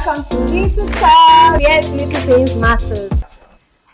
welcome to Little Talk. Yes, little things matters.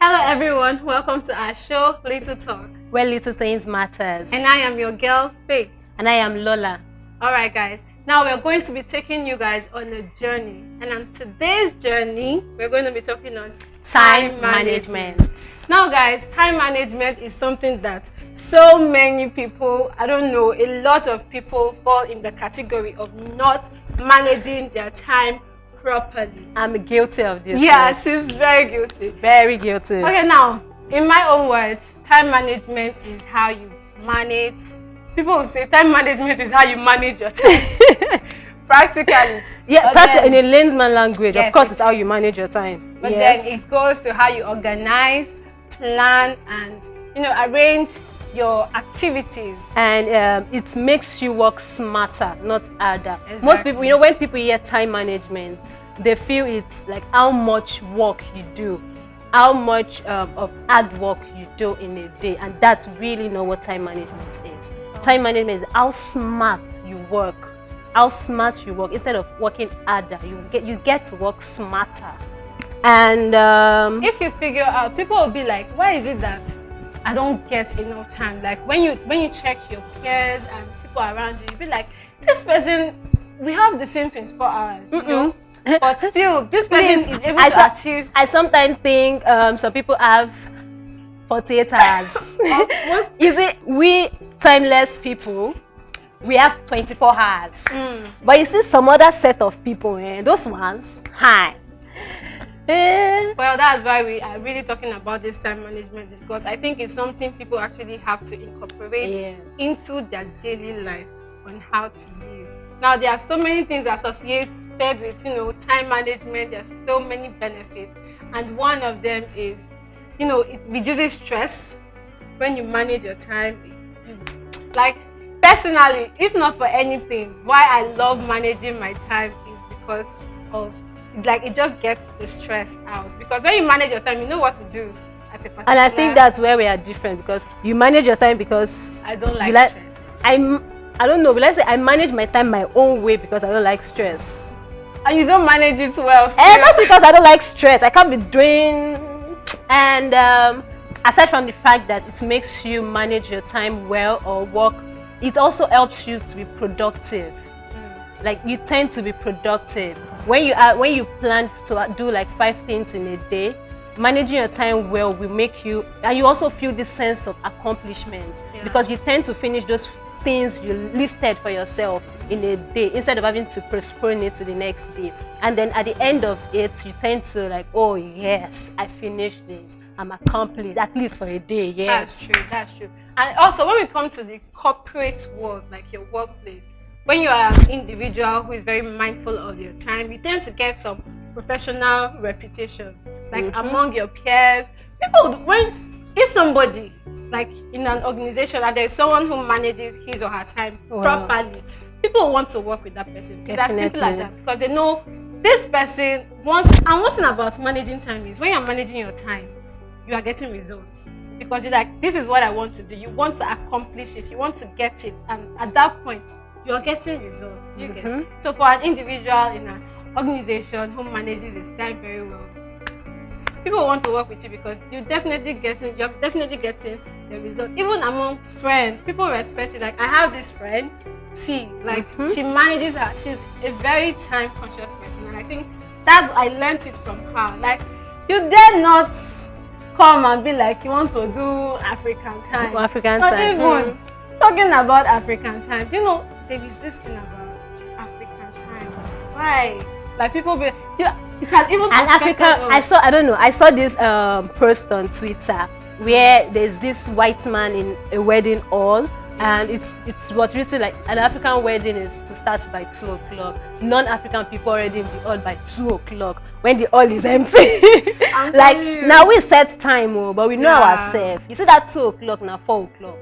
Hello everyone, welcome to our show, Little Talk. Where little things matters. And I am your girl, Faith. And I am Lola. Alright guys, now we're going to be taking you guys on a journey. And on today's journey, we're going to be talking on Time management. Now guys, time management is something that so many people, I don't know, a lot of people fall in the category of not managing their time properly. I'm guilty of this. Yeah, she's very guilty. Very guilty. Okay, now, in my own words, time management is how you manage. People will say time management is how you manage your time. Practically. Yeah, that's in a layman language. Yes, of course, it's how you manage your time. But then it goes to how you organize, plan, and arrange your activities. And it makes you work smarter, not harder. Exactly. Most people, when people hear time management, they feel it's like how much work you do, how much of hard work you do in a day, and that's really not what time management is. Time management is how smart you work. How smart you work. Instead of working harder, you get to work smarter. And if you figure out, people will be like, why is it that I don't get enough time? Like when you check your peers and people around you, you'll be like, this person, we have the same 24 hours, you know? But still, this person is able to achieve. I sometimes think some people have 48 hours. You see, we timeless people, we have 24 hours. But you see some other set of people, those ones, hi. Well, that's why we are really talking about this time management, because I think it's something people actually have to incorporate into their daily life on how to live. Now, there are so many things associated with, time management. There are so many benefits. And one of them is, it reduces stress when you manage your time. Like, personally, if not for anything, why I love managing my time is because of, it just gets the stress out. Because when you manage your time, you know what to do at a particular. And I think that's where we are different, because you manage your time because I don't like stress. I don't know, but let's say I manage my time my own way because I don't like stress. And you don't manage it well. And that's because I don't like stress. I can't be doing. And aside from the fact that it makes you manage your time well or work, it also helps you to be productive. Like, you tend to be productive when you plan to do like 5 things in a day. Managing your time well will make you, and you also feel this sense of accomplishment, because you tend to finish those things you listed for yourself in a day instead of having to postpone it to the next day. And then at the end of it, you tend to like, oh yes, I finished this, I'm accomplished, at least for a day. Yes, that's true. And also, when we come to the corporate world, like your workplace, when you are an individual who is very mindful of your time, you tend to get some professional reputation, like among your peers. People, if somebody, like in an organization, and there's someone who manages his or her time properly, people want to work with that person. It's as simple as that, because they know this person wants. And one thing about managing time is, when you're managing your time, you are getting results, because you're like, this is what I want to do. You want to accomplish it, you want to get it, and at that point, you're getting results. Do you get it? So for an individual in an organization who manages his time very well, people want to work with you because you're definitely getting the result. Even among friends, people respect you. Like, I have this friend, T, like she manages her. She's a very time conscious person, and I think I learned it from her. Like, you dare not come and be like, you want to do African time. African Not time. even talking about African time. There is this thing about African time. Why? Like, people be, it has even affected us. I saw this post on Twitter where there's this white man in a wedding hall, and it was written like, an African wedding is to start by 2 o'clock. Non-African people already in the hall by 2 o'clock when the hall is empty. Like, now we set time, but we know ourselves. You see that 2 o'clock now 4 o'clock.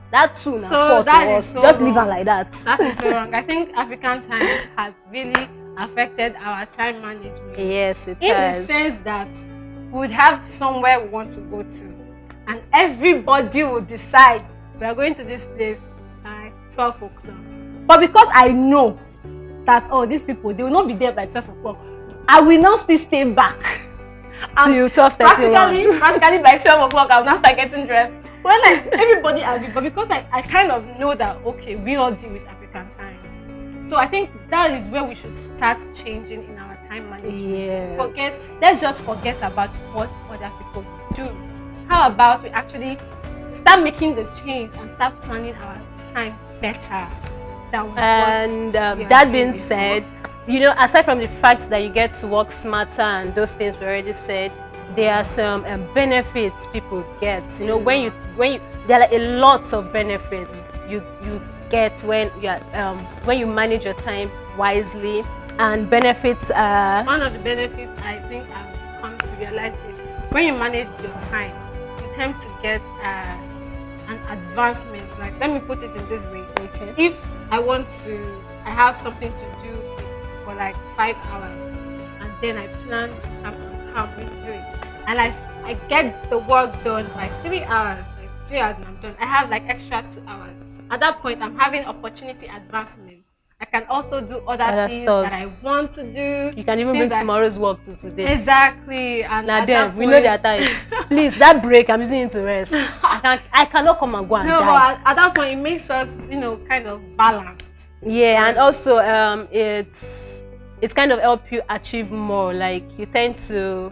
That 2 now 4 to us. Just leave it like that. That is so wrong. I think African time has really affected our time management. Yes, it in has. the sense that we would have somewhere we want to go to, and everybody will decide we are going to this place by 12 o'clock. But because I know that, these people, they will not be there by 12 o'clock, I will not still stay back till 12:31. Practically by 12 o'clock, I will not start getting dressed. Well, like everybody agree, but because I kind of know that okay, we all deal with African time, so I think that is where we should start changing in our time management. Yes. Let's just forget about what other people do. How about we actually start making the change and start planning our time better? And that being said, you know, aside from the fact that you get to work smarter and those things we already said, there are some benefits people get. You know, when you there are like a lot of benefits you get when you manage your time wisely. And benefits one of the benefits I think I've come to realize is when you manage your time, you tend to get an advancement. Like, let me put it in this way. Okay. If I have something to do for like 5 hours, and then I plan how I'm going to do it, and I get the work done by 3 hours, like 3 hours and I'm done. I have like extra 2 hours. At that point, I'm having opportunity advancement. I can also do other things that I want to do. You can even bring tomorrow's work to today. Exactly. And now then, we know their time. Please, that break, I'm using it to rest. I cannot come and go and die. But at that point, it makes us, you know, kind of balanced. Yeah, and also it's kind of help you achieve more. Like, you tend to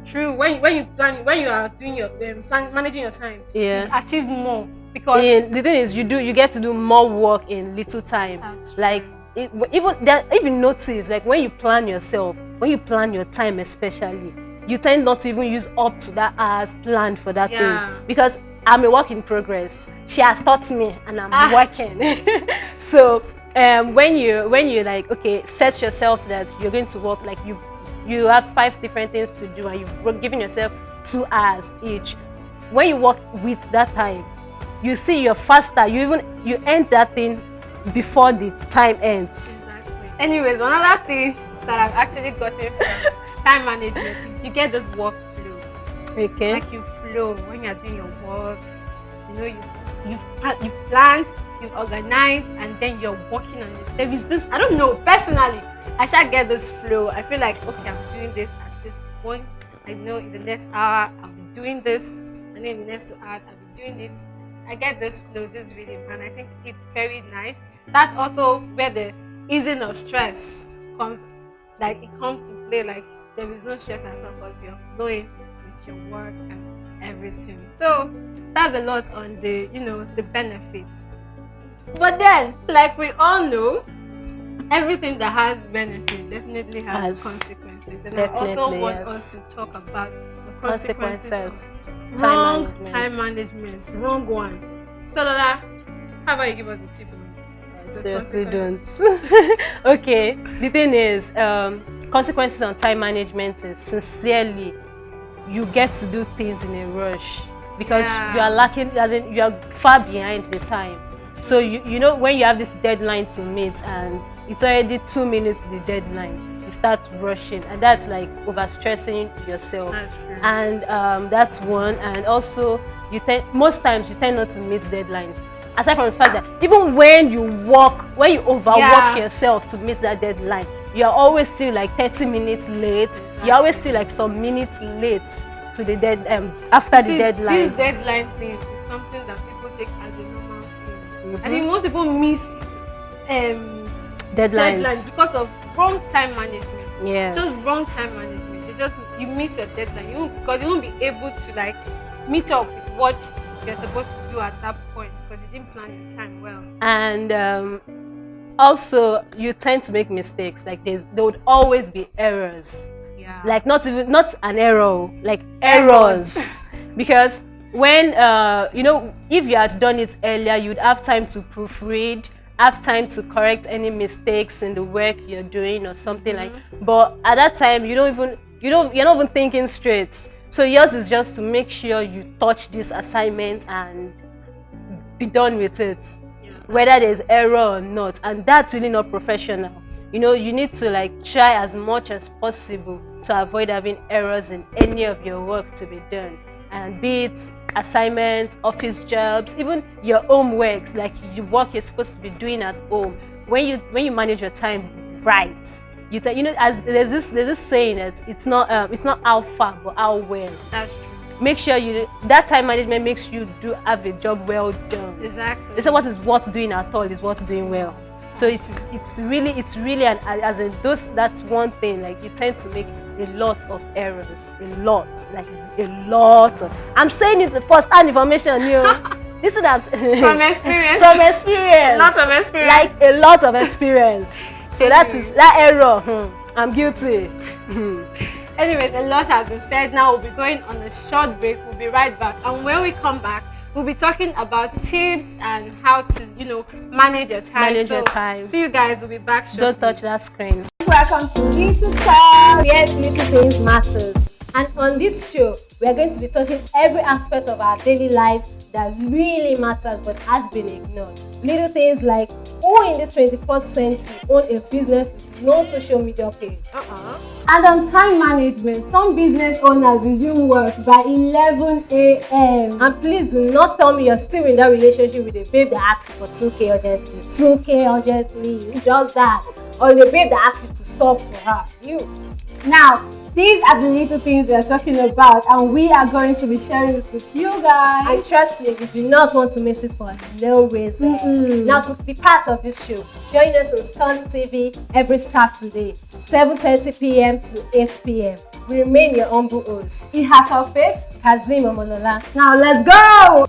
true. When you are doing your managing your time, you achieve more. Because the thing is, you get to do more work in little time. Like, if you notice, like when you plan yourself, when you plan your time especially, you tend not to even use up to that hours planned for that thing, because I'm a work in progress. She has taught me and I'm working. So when you like, okay, set yourself that you're going to work, like you have 5 different things to do and you've given yourself 2 hours each. When you work with that time, you see you're faster, you end that thing before the time ends. Exactly. Anyways, another thing that I've actually gotten from time management, you get this work flow. Okay. Like, you flow when you're doing your work. You know, you've planned, you've organized, and then you're working on it. There is this, I don't know, personally, I shall get this flow. I feel like, okay, I'm doing this at this point. I know in the next hour I'll be doing this, and then in the next 2 hours I'll be doing this. I get this flow, this rhythm, and I think it's very nice. That's also where the easing of stress comes, like it comes to play. Like, there is no stress at all because you're flowing with your work and everything. So that's a lot on the, you know, the benefits. But then, like we all know, everything that has benefits definitely has consequences, and I also want us to talk about the consequences. Wrong time management. Wrong one. So Lola, how about you give us the tip? Seriously, don't. Okay, the thing is, consequences on time management is, sincerely, you get to do things in a rush because you are lacking, as in you are far behind the time. So you know, when you have this deadline to meet and it's already 2 minutes to the deadline, you start rushing, and that's like overstressing yourself. That's true. And that's one. And also, most times you tend not to meet deadlines. Aside from the fact that even when you overwork yourself to meet that deadline, you're always still like 30 minutes late. Exactly. You're always still like some minutes late to the after the deadline. This deadline thing is something that people take as a normal thing. I think most people miss deadlines because of wrong time management. Yes. Just wrong time management. You miss your deadline. Because you won't be able to like meet up with what you're supposed to do at that point because you didn't plan your time well. And also, you tend to make mistakes. Like, there would always be errors. Yeah. Like, not an error, like errors. Because when you know, if you had done it earlier, you'd have time to proofread, have time to correct any mistakes in the work you're doing or something like. But at that time, you're not even thinking straight. So yours is just to make sure you touch this assignment and be done with it, whether there's error or not. And that's really not professional. You know, you need to like try as much as possible to avoid having errors in any of your work to be done. And be it assignments, office jobs, even your home works, like your work you're supposed to be doing at home. When you manage your time right, as there's this saying that it's not how far but how well. That's true. Make sure that time management makes you have a job well done. Exactly. They say what is worth doing at all is worth doing well. So it's really that's one thing. Like, you tend to make a lot of errors, a lot. I'm saying it's the first-hand information, This is that From experience. From experience. Lots of experience. Like a lot of experience. So that error. I'm guilty. Anyways, a lot has been said. Now we'll be going on a short break. We'll be right back. And when we come back, we'll be talking about tips and how to, manage your time. See you guys. We'll be back shortly. Don't touch that screen. Welcome to Little Talk, where little things matters. And on this show, we are going to be touching every aspect of our daily lives that really matters but has been ignored. Little things like, who in this 21st century own a business with no social media page? And on time management, some business owners resume work by 11 a.m. And please do not tell me you're still in that relationship with a babe that asks you for 2K urgently. 2K urgently, just that. Or the babe that asks you to sub for her. Now, these are the little things we are talking about, and we are going to be sharing it with you guys. And trust me, you do not want to miss it for no reason. Now, to be part of this show, join us on Stance TV every Saturday, 7:30 p.m. to 8 p.m. We remain your humble host, Ihator, Kazeem, Omolola. Now, let's go!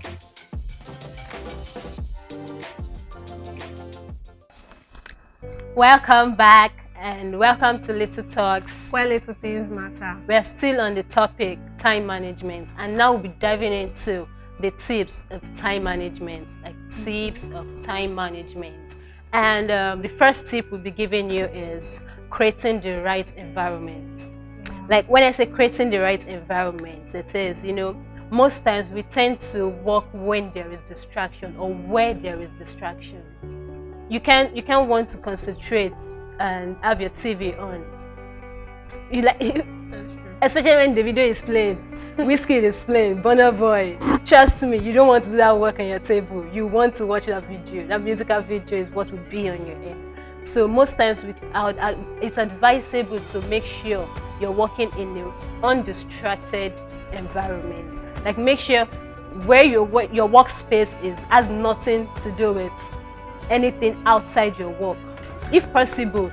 Welcome back. And welcome to Little Talks, where little things matter. We're still on the topic time management, and now we'll be diving into the tips of time management, And the first tip we'll be giving you is creating the right environment. Like, when I say creating the right environment, it is, most times we tend to work when there is distraction or where there is distraction. You can't want to concentrate and have your TV on. Especially when the video is playing, Whiskey is playing, Burna Boy. Trust me, you don't want to do that work on your table. You want to watch that video. That musical video is what will be on your end. So most times it's advisable to make sure you're working in an undistracted environment. Like, make sure where your workspace has nothing to do with anything outside your work. If possible,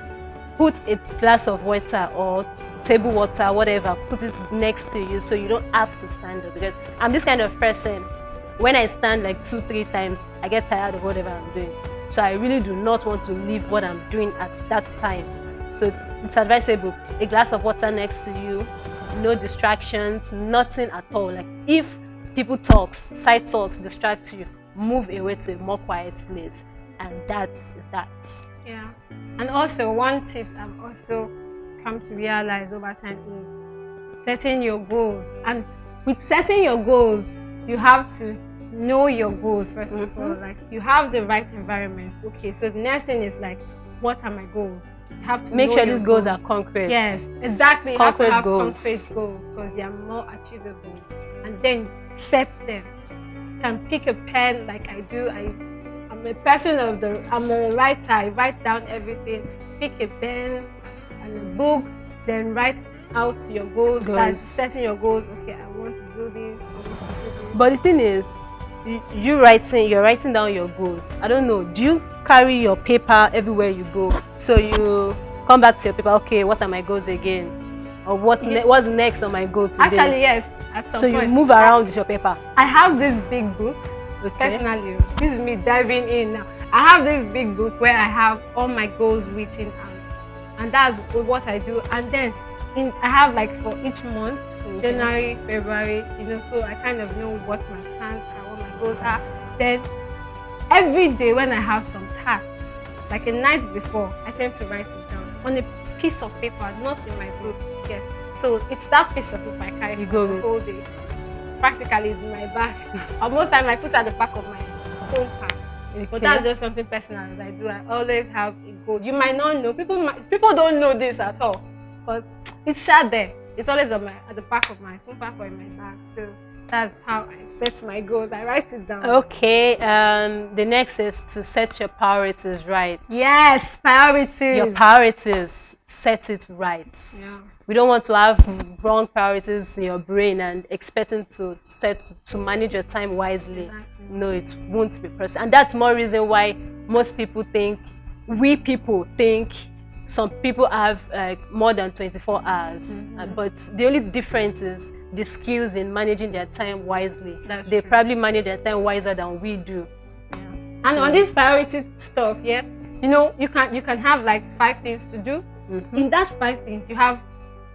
put a glass of water or table water, whatever, put it next to you so you don't have to stand up. Because I'm this kind of person, when I stand like 2-3 times, I get tired of whatever I'm doing. So I really do not want to leave what I'm doing at that time. So it's advisable, a glass of water next to you, no distractions, nothing at all. Like, if people side talks distract you, move away to a more quiet place. And that is that. Yeah. And also, one tip I've also come to realize over time is setting your goals. And with setting your goals, you have to know your goals first of all. Like, you have the right environment. Okay, so the next thing is like, what are my goals? You have to make sure these goals are concrete. Yes, exactly. Concrete you have to have goals. Concrete goals because they are more achievable. And then set them. You can pick a pen like I do. I'm a person I'm a writer. I write down everything. Pick a pen and a book, then write out your goals. Start setting your goals. Okay, I want to do this. I want to do this. But the thing is, you're writing down your goals. I don't know. Do you carry your paper everywhere you go? So you come back to your paper. Okay, what are my goals again? Or what's next on my goal today? Actually, yes. At some point. You move around with your paper. I have this big book. Okay. Personally, this is me diving in now. I have this big book where I have all my goals written out, and that's what I do. And then I have like for each month, January, February, so I kind of know what my plans are, what my goals are. Then every day when I have some tasks, like a night before, I tend to write it down on a piece of paper, not in my book. Yeah. So it's that piece of paper I carry the whole day. Practically it's in my bag. Or most time I put it at the back of my phone pack. Okay. But that's just something personal that I do. I always have a goal. You might not know. People don't know this at all. Because it's shared there. It's always at the back of my phone pack or in my bag. So That's how I set my goals. I write it down. Okay. The next is to set your priorities right. Yes, priorities. Your priorities, set it right. Yeah. We don't want to have wrong priorities in your brain and expecting to manage your time wisely. Exactly. No, it won't be possible. And that's more reason why most people think, some people have more than 24 hours. But the only difference is the skills in managing their time wisely. They probably manage their time wiser than we do. Yeah. And on this priority stuff, yeah, you know, you can have like 5 things to do. In that 5 things, you have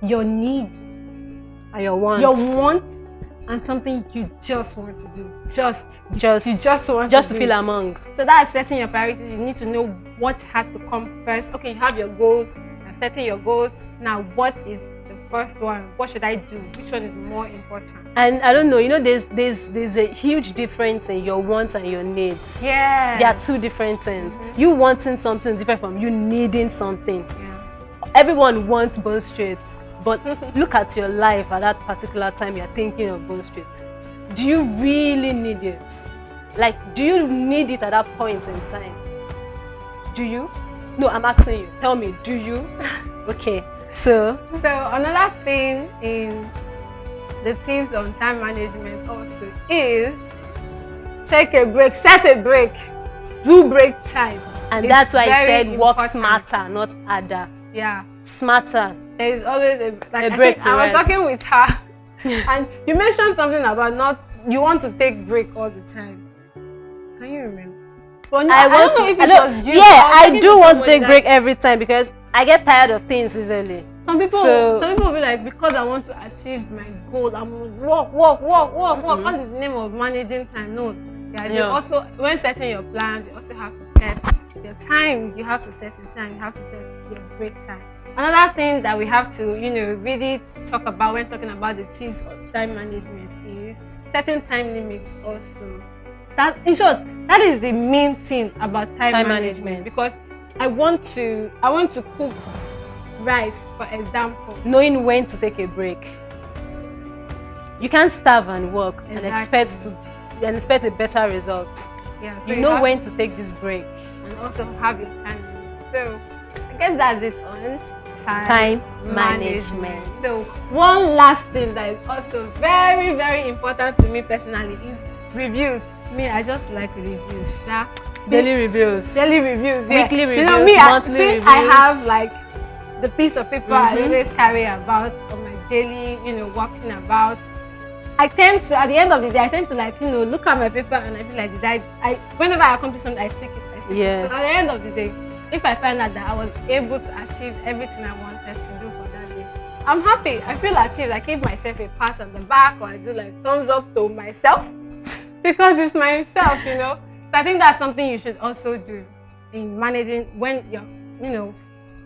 your need And your wants. your want and something you just want to do. You just want to do feel it. among. So that's setting your priorities. You need to know what has to come first. Okay, you have your goals. You're setting your goals. Now, what is the first one? What should I do? Which one is more important? And I don't know, you know, there's a huge difference in your wants and your needs. Yeah. They are two different things. You wanting something is different from you needing something. Yeah. Everyone wants bone straight, but look at your life at that particular time you're thinking of bone straight. Do you really need it? Like, do you need it at that point in time? Do you? No, I'm asking you. Tell me, do you? Okay. So another thing in the tips on time management also is take a break, set a break, do break time. and It's that's why I very said work important. smarter, not harder. Yeah. Smarter. There is always a break to I was rest. talking with her and you mentioned something about you want to take break all the time. Can you remember? But no, I don't know if it was you. Yeah, I was I talking do to want to somebody take that- break every time because I get tired of things easily. Some people will be like, because I want to achieve my goal, I must work. What is the name of managing time? No. Yeah, you also, when setting your plans, you also have to set your time. You have to set your time. You have to set your break time. Another thing that we have to, really talk about when talking about the tips of time management is setting time limits also. That, in short, that is the main thing about time management. Because I want to cook rice, for example. Knowing when to take a break. You can't starve and work and Exactly. expect a better result. Yeah, so You know when to take this break. and also have your time limit. So I guess that's it on Time management. So one last thing that is also very, very important to me personally is reviews. Me, I just like reviews. Yeah? Daily reviews. Daily reviews. Yeah. Weekly You know, reviews, me, monthly since reviews. I have like the piece of paper I always carry about on my daily, walking about. I tend to, at the end of the day, I tend to look at my paper and I feel like, whenever I accomplish something, I stick it. Yeah. So at the end of the day, if I find out that I was able to achieve everything I wanted to do for that day, I'm happy. I feel achieved. I give myself a pat on the back, or I do like thumbs up to myself because it's myself, So I think that's something you should also do in managing when you're,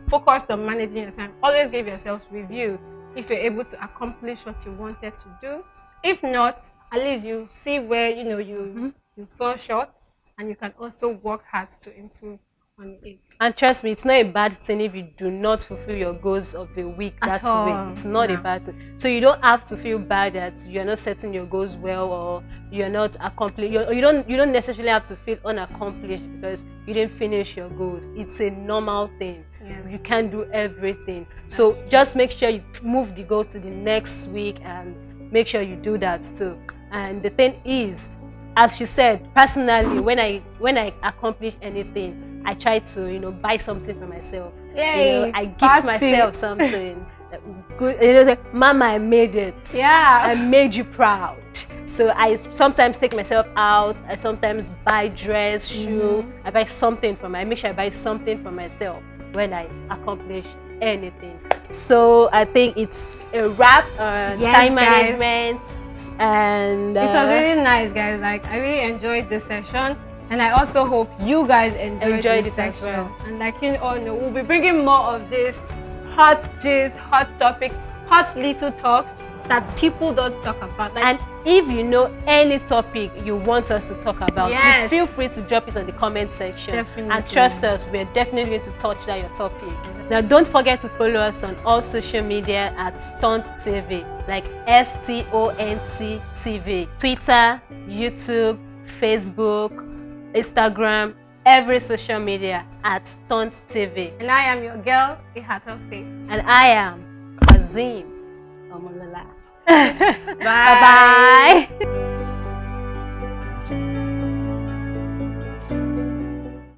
focused on managing your time. Always give yourself review if you're able to accomplish what you wanted to do. If not, at least you see where you fall short, and you can also work hard to improve on it. And trust me, it's not a bad thing if you do not fulfill your goals of the week that week. It's not a bad thing. So you don't have to feel bad that you're not setting your goals well, or you're not accomplished. You don't necessarily have to feel unaccomplished because you didn't finish your goals. It's a normal thing. Yeah. You can't do everything. So just make sure you move the goals to the next week and make sure you do that too. And the thing is, as she said, personally, when I accomplish anything, I try to buy something for myself. Yay, I gift party. myself something good. Like, Mama, I made it. Yeah. I made you proud. So I sometimes take myself out. I sometimes buy dress, shoe. I buy something I make sure I buy something for myself when I accomplish anything. So I think it's a wrap on time management. And it was really nice, guys. Like, I really enjoyed this session, and I also hope you guys enjoyed it as well. And like you all know, we'll be bringing more of this hot gist, hot topic, hot little talks that people don't talk about. Like, And if you know any topic you want us to talk about, Yes. please feel free to drop it on the comment section. Definitely. And trust us, we're definitely going to touch that your topic. Now, don't forget to follow us on all social media at Stunt TV, like STONT TV, Twitter, YouTube, Facebook, Instagram, every social media at Stunt TV. and I am your girl, Ihator Faith. And I am Kazeem Omolola. Bye. Bye-bye.